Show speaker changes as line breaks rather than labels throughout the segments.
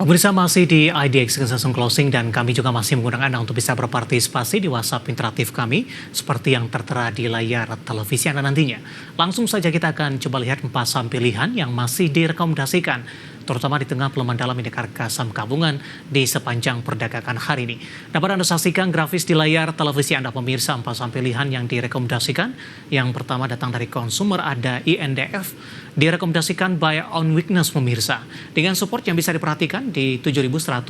Pemirsa masih di IDX Langsung Closing dan kami juga masih menggunakan Anda untuk bisa berpartisipasi di WhatsApp interaktif kami seperti yang tertera di layar televisi Anda nantinya. Langsung saja kita akan coba lihat 4 saham pilihan yang masih direkomendasikan, terutama di tengah pelemahan dalam indeks harga saham gabungan di sepanjang perdagangan hari ini. Dapat Anda saksikan grafis di layar televisi Anda pemirsa 4 saham pilihan yang direkomendasikan. Yang pertama datang dari konsumer ada INDF, direkomendasikan buy on weakness pemirsa. Dengan support yang bisa diperhatikan di 7.150,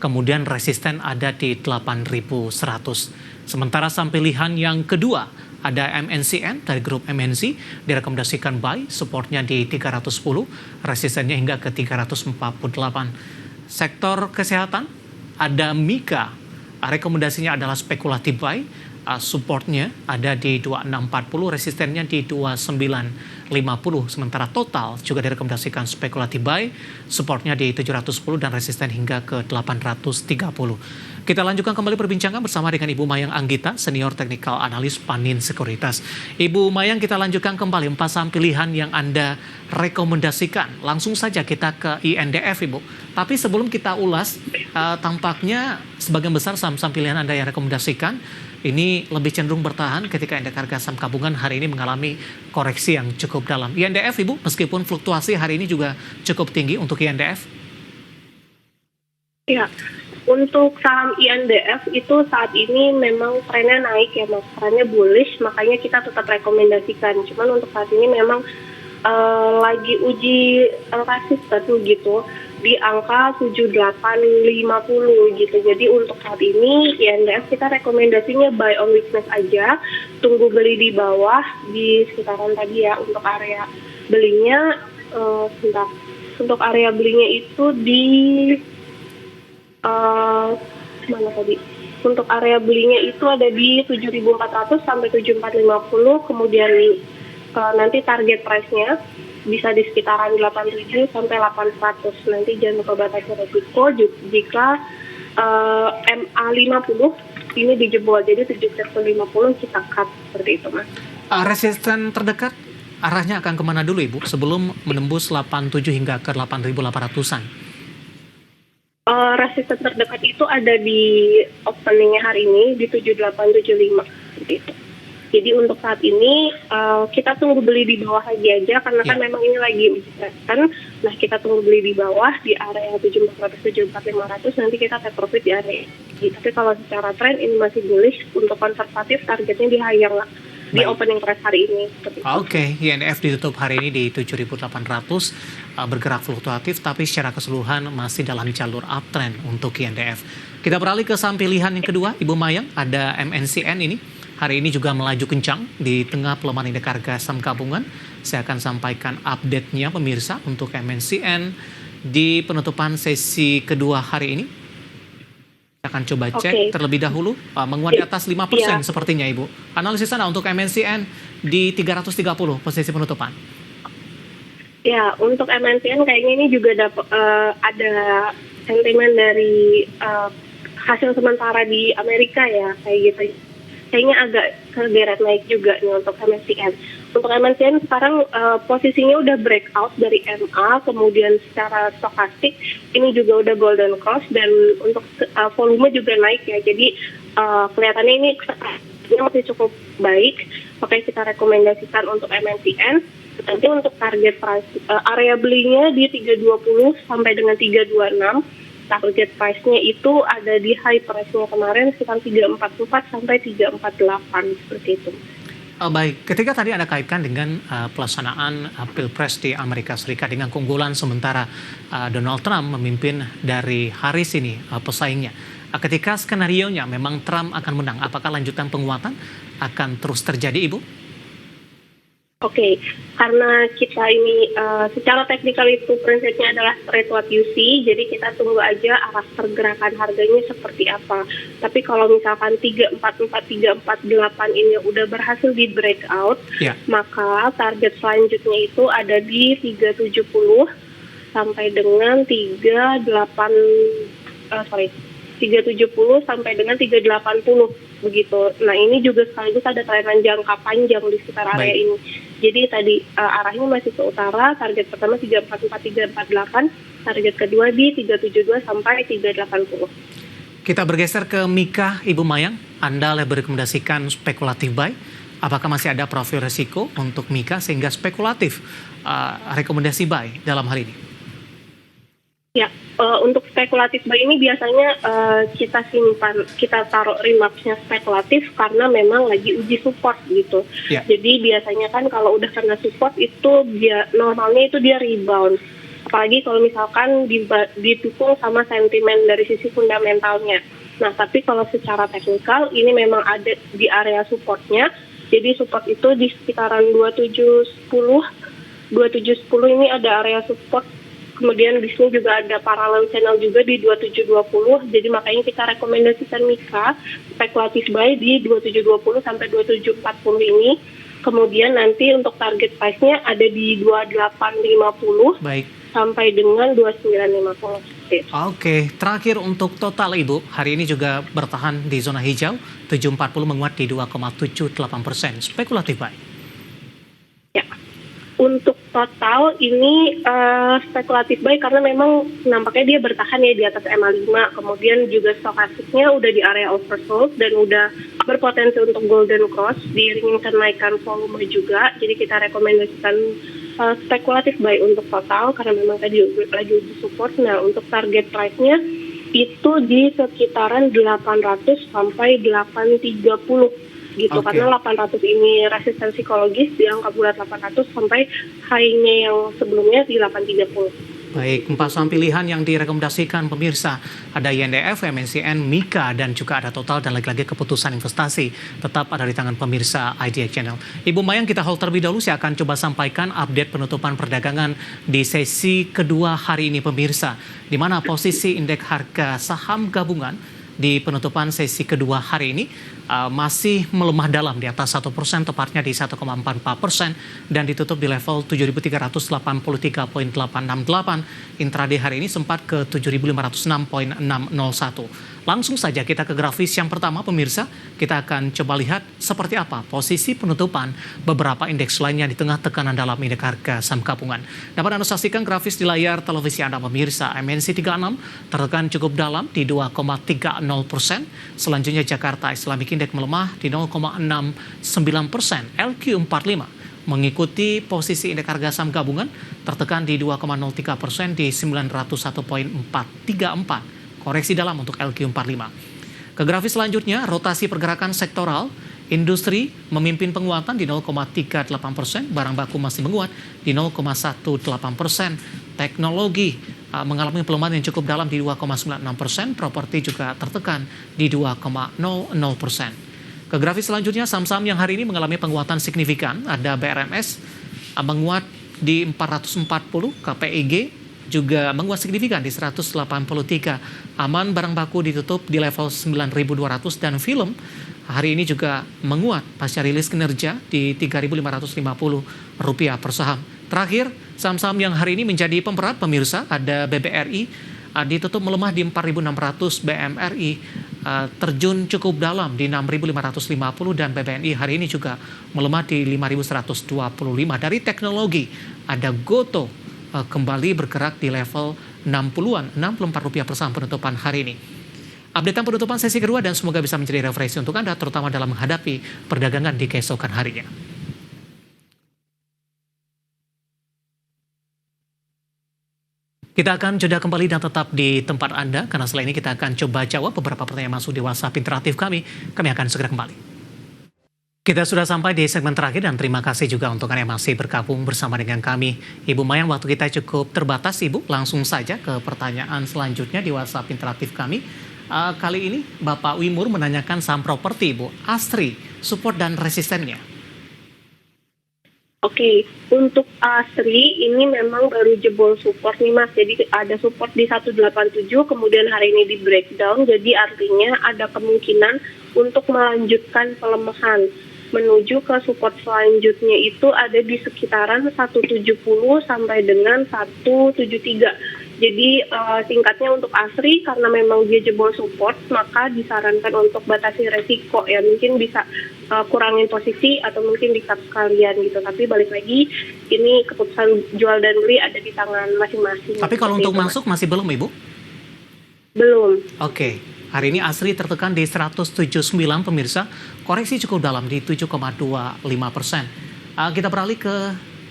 kemudian resisten ada di 8.100. Sementara saham pilihan yang kedua ada MNCN dari grup MNC, direkomendasikan buy, supportnya di 310, resistennya hingga ke 348. Sektor kesehatan ada Mika, rekomendasinya adalah spekulatif buy, supportnya ada di 2640, resistennya di 2950. Sementara total juga direkomendasikan spekulatif buy, supportnya di 710 dan resisten hingga ke 830. Kita lanjutkan kembali perbincangan bersama dengan Ibu Mayang Anggita, Senior Technical Analyst Panin Sekuritas. Ibu Mayang, kita lanjutkan kembali 4 saham pilihan yang Anda rekomendasikan. Langsung saja kita ke INDF, Ibu. Tapi sebelum kita ulas, tampaknya sebagian besar saham-saham pilihan Anda yang rekomendasikan ini lebih cenderung bertahan ketika indeks harga saham gabungan hari ini mengalami koreksi yang cukup dalam. INDF, Ibu, meskipun fluktuasi hari ini juga cukup tinggi untuk INDF.
Ya, untuk saham INDF itu saat ini memang trennya naik ya Mas, trennya bullish, makanya kita tetap rekomendasikan. Cuman untuk saat ini memang lagi uji resisten gitu di angka 7850 gitu. Jadi untuk saat ini INDF kita rekomendasinya buy on weakness aja, tunggu beli di bawah di sekitaran tadi ya. Untuk area belinya sebentar. Untuk area belinya itu di mana tadi? Untuk area belinya itu ada di 7.400 sampai 7.450, kemudian nanti target price-nya bisa di sekitaran 87 sampai 800. Nanti jangan lupa batasi resiko jika MA50 ini dijebol, jadi 750 kita cut seperti itu Mas.
Resisten terdekat arahnya akan kemana dulu Ibu sebelum menembus 87 hingga ke 8.800-an?
Resisten terdekat itu ada di openingnya hari ini di 7875 gitu. Jadi untuk saat ini kita tunggu beli di bawah aja karena kan memang ini lagi resisten. Nah kita tunggu beli di bawah di area 7400 74500, nanti kita take profit di area. Tapi kalau secara tren ini masih bullish, untuk konservatif targetnya di higher lah. Di opening price hari ini.
Oke, INDF ditutup hari ini di 7.800, bergerak fluktuatif, tapi secara keseluruhan masih dalam jalur uptrend untuk INDF. Kita beralih ke saham pilihan yang kedua, Ibu Mayang, ada MNCN ini. Hari ini juga melaju kencang di tengah pelemahan indeks harga saham gabungan. Saya akan sampaikan update-nya pemirsa untuk MNCN di penutupan sesi kedua hari ini. Kita akan coba cek terlebih dahulu, menguat di atas 5% sepertinya Ibu. Analisis Anda untuk MNCN di 330 posisi penutupan.
Ya, untuk MNCN kayaknya ini juga ada sentimen dari hasil sementara di Amerika ya, kayak gitu. Kayaknya agak kegeret naik juga nih untuk MNCN. Untuk MNCN sekarang posisinya udah breakout dari MA, kemudian secara stokastik ini juga udah golden cross, dan untuk volume juga naik ya. Jadi kelihatannya ini masih cukup baik, makanya kita rekomendasikan untuk MNCN. Nanti untuk target price area belinya di 320 sampai dengan 326. Target price-nya itu ada di high price-nya kemarin sekitar 344 sampai 348 seperti itu.
Baik, ketika tadi Anda kaitkan dengan pelaksanaan Pilpres di Amerika Serikat dengan keunggulan sementara Donald Trump memimpin dari Harris ini pesaingnya. Ketika skenarionya memang Trump akan menang, apakah lanjutan penguatan akan terus terjadi, Ibu?
Oke, karena kita ini secara teknikal itu prinsipnya adalah trade what you see, jadi kita tunggu aja arah pergerakan harganya seperti apa. Tapi kalau misalkan 344, 348 ini udah berhasil di breakout, maka target selanjutnya itu ada di 370 sampai dengan 370 sampai dengan 380 begitu. Nah ini juga sekaligus ada trennya jangka panjang di sekitar area ini. Jadi tadi arahnya masih ke utara, target pertama 344, 348, target kedua di 372 sampai 380.
Kita bergeser ke Mika, Ibu Mayang. Anda lebih merekomendasikan spekulatif buy. Apakah masih ada profil resiko untuk Mika sehingga spekulatif rekomendasi buy dalam hal ini?
Ya, untuk spekulatif buy ini biasanya kita simpan, kita taruh remarksnya spekulatif karena memang lagi uji support gitu.
Ya.
Jadi biasanya kan kalau udah kena support itu normalnya itu dia rebound. Apalagi kalau misalkan didukung sama sentimen dari sisi fundamentalnya. Nah, tapi kalau secara teknikal ini memang ada di area supportnya. Jadi support itu di sekitaran 2710. 2710 ini ada area support. Kemudian di sini juga ada parallel channel juga di 2720. Jadi makanya kita rekomendasikan Mika spekulatif buy di 2720 sampai 2740 ini. Kemudian nanti untuk target price-nya ada di 2850.
Baik.
Sampai dengan 2950.
Oke, terakhir untuk total Ibu, hari ini juga bertahan di zona hijau, 740 menguat di 2,78%. Spekulatif buy.
Ya, untuk total ini spekulatif buy karena memang nampaknya dia bertahan ya di atas MA5, kemudian juga stokastiknya udah di area oversold dan udah berpotensi untuk golden cross diiringi kenaikan volume juga, jadi kita rekomendasikan spekulatif buy untuk total karena memang tadi lagi uji support. Nah, untuk target price-nya itu di sekitaran 800 sampai 830 gitu. Okay. Karena 800 ini resistensi psikologis di angka bulat 800 sampai high-nya yang sebelumnya di 830.
Baik, 4 saham pilihan yang direkomendasikan pemirsa. Ada INDF, MNCN, Mika, dan juga ada total dan lagi-lagi keputusan investasi. Tetap ada di tangan pemirsa IDX Channel. Ibu Mayang, kita hold terlebih dahulu. Saya akan coba sampaikan update penutupan perdagangan di sesi kedua hari ini pemirsa. Di mana posisi indeks harga saham gabungan di penutupan sesi kedua hari ini masih melemah dalam di atas 1%, tepatnya di 1,44% dan ditutup di level 7.383.868. Intraday hari ini sempat ke 7.506.601. Langsung saja kita ke grafis yang pertama pemirsa. Kita akan coba lihat seperti apa posisi penutupan beberapa indeks lainnya di tengah tekanan dalam indeks harga saham gabungan. Dapat Anda saksikan grafis di layar televisi Anda pemirsa. MNC 36 tertekan cukup dalam di 2,30%. Selanjutnya Jakarta Islamic Index melemah di 0,69%. LQ45 mengikuti posisi indeks harga saham gabungan tertekan di 2,03% di 901.434. Koreksi dalam untuk LQ45. Ke grafis selanjutnya, rotasi pergerakan sektoral, industri memimpin penguatan di 0,38%, barang baku masih menguat di 0,18%, teknologi mengalami pelemahan yang cukup dalam di 2,96%, properti juga tertekan di 2,00%. Ke grafis selanjutnya, saham-saham yang hari ini mengalami penguatan signifikan, ada BRMS menguat di 440, KPIG juga menguat signifikan di 183. Aman barang baku ditutup di level 9.200 dan film hari ini juga menguat pasca rilis kinerja di Rp3.550 per saham. Terakhir, saham-saham yang hari ini menjadi pemberat pemirsa ada BBRI ditutup melemah di 4.600, BMRI terjun cukup dalam di 6.550 dan BBNI hari ini juga melemah di 5.125. Dari teknologi ada Goto kembali bergerak di level 60-an, Rp64 per saham penutupan hari ini. Updatean penutupan sesi kedua dan semoga bisa menjadi referensi untuk Anda, terutama dalam menghadapi perdagangan di keesokan harinya. Kita akan jeda kembali dan tetap di tempat Anda, karena setelah ini kita akan coba jawab beberapa pertanyaan masuk di WhatsApp interaktif kami. Kami akan segera kembali. Kita sudah sampai di segmen terakhir dan terima kasih juga untuk Anda yang masih bergabung bersama dengan kami. Ibu Mayang, waktu kita cukup terbatas Ibu. Langsung saja ke pertanyaan selanjutnya di WhatsApp interaktif kami. Kali ini Bapak Wimur menanyakan saham properti Ibu. Astri, support dan resistennya.
Oke, untuk Astri ini memang baru jebol support nih Mas. Jadi ada support di 187, kemudian hari ini di breakdown. Jadi artinya ada kemungkinan untuk melanjutkan pelemahan menuju ke support selanjutnya itu ada di sekitaran 170 sampai dengan 173. Jadi singkatnya untuk ASRI karena memang dia jebol support, maka disarankan untuk batasi resiko ya, mungkin bisa kurangin posisi atau mungkin di-cut sekalian gitu. Tapi balik lagi ini keputusan jual dan beli ada di tangan masing-masing.
Tapi kalau untuk masuk masih belum, Ibu?
Belum.
Oke. Hari ini ASRI tertekan di 179 pemirsa, koreksi cukup dalam di 7,25%. Kita beralih ke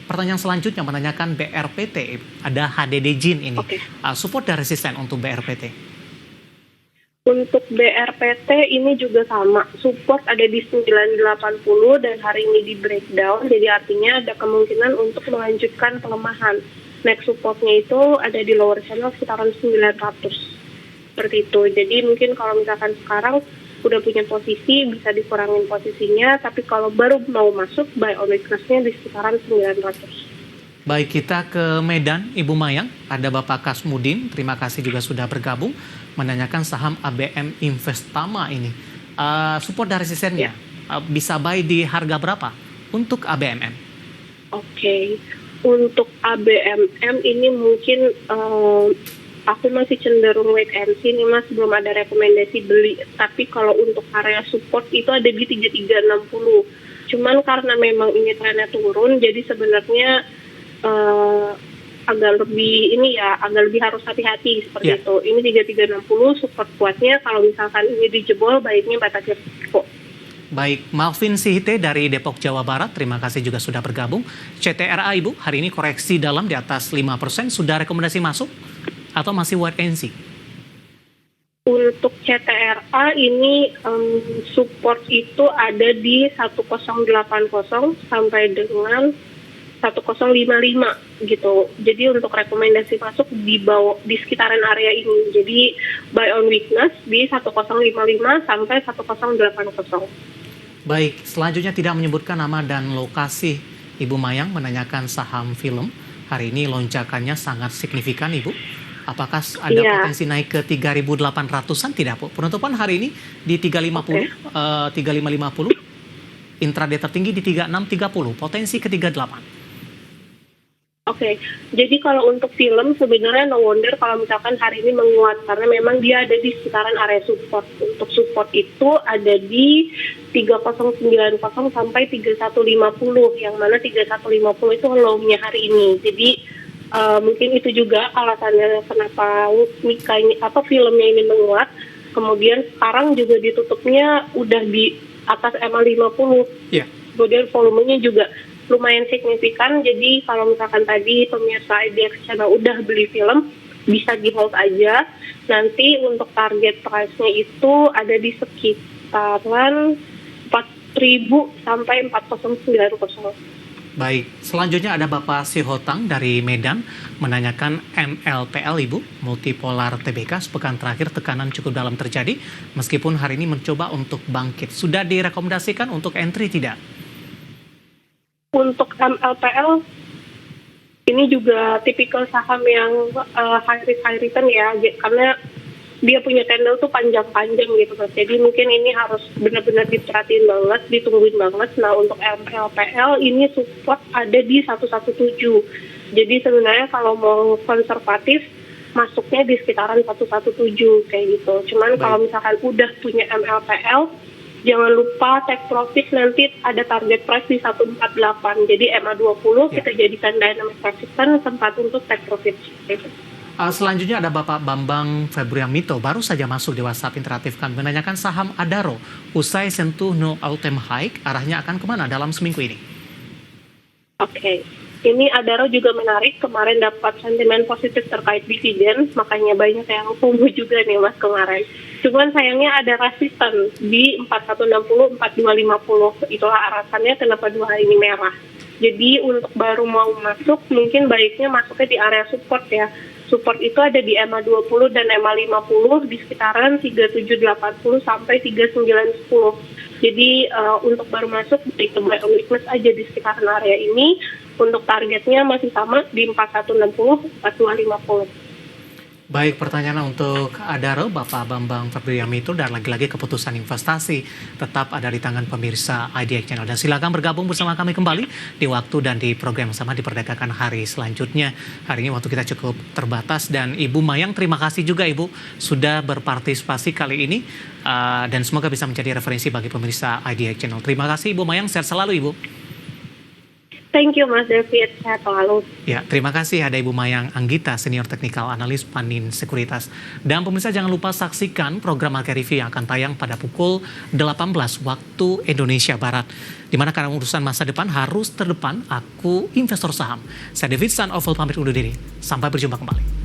pertanyaan selanjutnya menanyakan BRPT. Ada HDD Jin ini.
Oke.
Support dan resisten untuk BRPT.
Untuk BRPT ini juga sama, support ada di 980 dan hari ini di breakdown, jadi artinya ada kemungkinan untuk melanjutkan pelemahan. Next supportnya itu ada di lower channel sekitaran 900. Seperti itu. Jadi mungkin kalau misalkan sekarang udah punya posisi bisa dikurangin posisinya, tapi kalau baru mau masuk buy on weakness-nya di sekitaran 900.
Baik, kita ke Medan, Ibu Mayang. Ada Bapak Kasmudin, terima kasih juga sudah bergabung, menanyakan saham ABM Investama ini. Support dan resistennya bisa buy di harga berapa untuk ABMM?
Oke. Untuk ABMM ini mungkin aku masih cenderung wait and see nih Mas, belum ada rekomendasi beli. Tapi kalau untuk area support itu ada di 3360. Cuman karena memang ini trennya turun, jadi sebenarnya agak lebih harus hati-hati seperti itu. Ini 3360 support kuatnya, kalau misalkan ini dijebol baiknya batasi risiko.
Baik, Malvin Sihite dari Depok, Jawa Barat, terima kasih juga sudah bergabung. CTRA Ibu, hari ini koreksi dalam di atas 5%, sudah rekomendasi masuk atau masih wait and see?
Untuk CTRA ini support itu ada di 1080 sampai dengan 1055 gitu. Jadi untuk rekomendasi masuk di sekitaran area ini. Jadi buy on weakness di 1055 sampai 1080.
Baik, selanjutnya tidak menyebutkan nama dan lokasi. Ibu Mayang menanyakan saham film. Hari ini lonjakannya sangat signifikan, Ibu. Apakah ada potensi naik ke 3.800-an? Tidak, Bu. Penutupan hari ini di 350, 3550. Intraday tertinggi di 3630, potensi ke 38.
Oke, jadi kalau untuk film sebenarnya no wonder kalau misalkan hari ini menguat karena memang dia ada di sekitaran area support. Untuk support itu ada di 3090 sampai 3150, yang mana 3150 itu low-nya hari ini. Jadi mungkin itu juga alasannya kenapa filmnya ini menguat. Kemudian sekarang juga ditutupnya udah di atas EMA 50.
Yeah.
Kemudian volumenya juga lumayan signifikan, jadi kalau misalkan tadi pemirsa IDX Channel udah beli film, bisa di hold aja. Nanti untuk target price-nya itu ada di sekitaran 4.000 sampai 4.090.
Baik, selanjutnya ada Bapak Sihotang dari Medan menanyakan MLPL Ibu, multipolar TBK, sepekan terakhir tekanan cukup dalam terjadi, meskipun hari ini mencoba untuk bangkit. Sudah direkomendasikan untuk entry tidak?
Untuk MLPL ini juga tipikal saham yang high return ya, karena dia punya candle tuh panjang-panjang gitu Mas. Jadi mungkin ini harus benar-benar diperhatiin banget, ditungguin banget. Nah untuk MLPL ini support ada di 117. Jadi sebenarnya kalau mau konservatif masuknya di sekitaran 117 kayak gitu. Cuman kalau misalkan udah punya MLPL, jangan lupa take profit, nanti ada target price di 148. Jadi EMA 20 kita jadikan dynamic persistent tempat untuk take profit.
Selanjutnya ada Bapak Bambang Febriamito, baru saja masuk di WhatsApp interaktif kami, menanyakan saham Adaro. Usai sentuh no all-time high, arahnya akan kemana dalam seminggu ini?
Oke. Ini Adaro juga menarik, kemarin dapat sentimen positif terkait dividen, makanya banyak yang tumbuh juga nih Mas kemarin. Cuman sayangnya ada resisten di 4160, 4250. Itulah alasannya kenapa 2 hari ini merah. Jadi untuk baru mau masuk, mungkin baiknya masuknya di area support ya. Support itu ada di EMA 20 dan EMA 50 di sekitaran 3780 sampai 3910. Jadi untuk baru masuk di buy on weakness aja di sekitaran area ini. Untuk targetnya masih sama di 4160, 4250.
Baik, pertanyaan untuk Adaro, Bapak Bambang Febriamito, dan lagi-lagi keputusan investasi tetap ada di tangan pemirsa IDX Channel. Dan silakan bergabung bersama kami kembali di waktu dan di program yang sama di Perdagangan hari selanjutnya. Hari ini waktu kita cukup terbatas dan Ibu Mayang, terima kasih juga Ibu sudah berpartisipasi kali ini dan semoga bisa menjadi referensi bagi pemirsa IDX Channel. Terima kasih Ibu Mayang, sehat selalu Ibu.
Thank you Mas David, sehat selalu.
Ya, terima kasih ada Ibu Mayang Anggita, Senior Technical Analyst Panin Sekuritas. Dan pemirsa jangan lupa saksikan program Market Review yang akan tayang pada pukul 18 waktu Indonesia Barat. Di mana karena urusan masa depan harus terdepan, aku investor saham. Saya David San Oval pamit undur diri. Sampai berjumpa kembali.